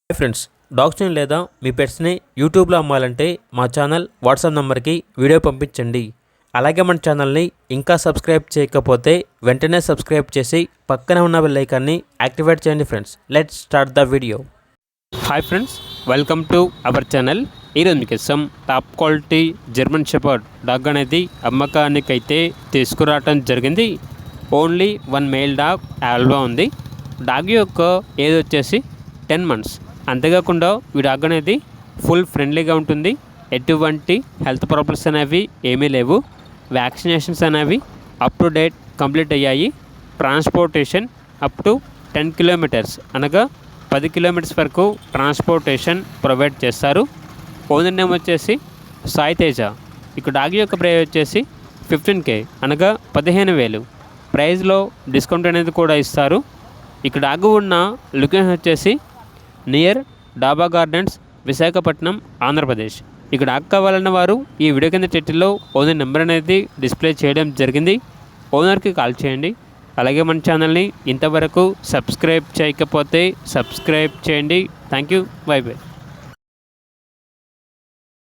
Hi friends, డాగ్స్ని లేదా మీ పెట్స్ని యూట్యూబ్లో అమ్మాలంటే మా ఛానల్ వాట్సాప్ నెంబర్కి వీడియో పంపించండి. అలాగే మన ఛానల్ని ఇంకా సబ్స్క్రైబ్ చేయకపోతే వెంటనే సబ్స్క్రైబ్ చేసి పక్కనే ఉన్న బెల్ ఐకాన్ని యాక్టివేట్ చేయండి. Friends, let's start the video. Hi friends, welcome to our channel. ఈరోజు మీకోసం top quality German shepherd dog అనేది అమ్మకానికైతే తీసుకురావటం జరిగింది. ఓన్లీ వన్ మేల్ డాగ్ అవైలబుల్గా ఉంది. డాగ్ యొక్క ఏజ్ వచ్చేసి 10 months. అంతేకాకుండా ఈ డాగ్ అనేది ఫుల్ ఫ్రెండ్లీగా ఉంటుంది. ఎటువంటి హెల్త్ ప్రాబ్లమ్స్ అనేవి ఏమీ లేవు. వ్యాక్సినేషన్స్ అనేవి అప్ టు డేట్ కంప్లీట్ అయ్యాయి. ట్రాన్స్పోర్టేషన్ అప్ టు 10 kilometers అనగా 10 kilometers వరకు ట్రాన్స్పోర్టేషన్ ప్రొవైడ్ చేస్తారు. ఓనర్ నేమ్ వచ్చేసి సాయి తేజ. ఇక డాగ్ యొక్క ప్రైస్ వచ్చేసి 15K అనగా 15,000. ప్రైస్లో డిస్కౌంట్ అనేది కూడా ఇస్తారు. ఇక డాగ్ ఉన్న లొకేషన్ వచ్చేసి నియర్ డాబా గార్డెన్స్, విశాఖపట్నం, ఆంధ్రప్రదేశ్. ఇక డాగ్ కావాలన్న వారు ఈ వీడియో కింద టైటిల్లో ఓనర్ నెంబర్ అనేది డిస్ప్లే చేయడం జరిగింది. ఓనర్కి కాల్ చేయండి. అలాగే మన ఛానల్ని ఇంతవరకు సబ్స్క్రైబ్ చేయకపోతే సబ్స్క్రైబ్ చేయండి. Thank you. By by.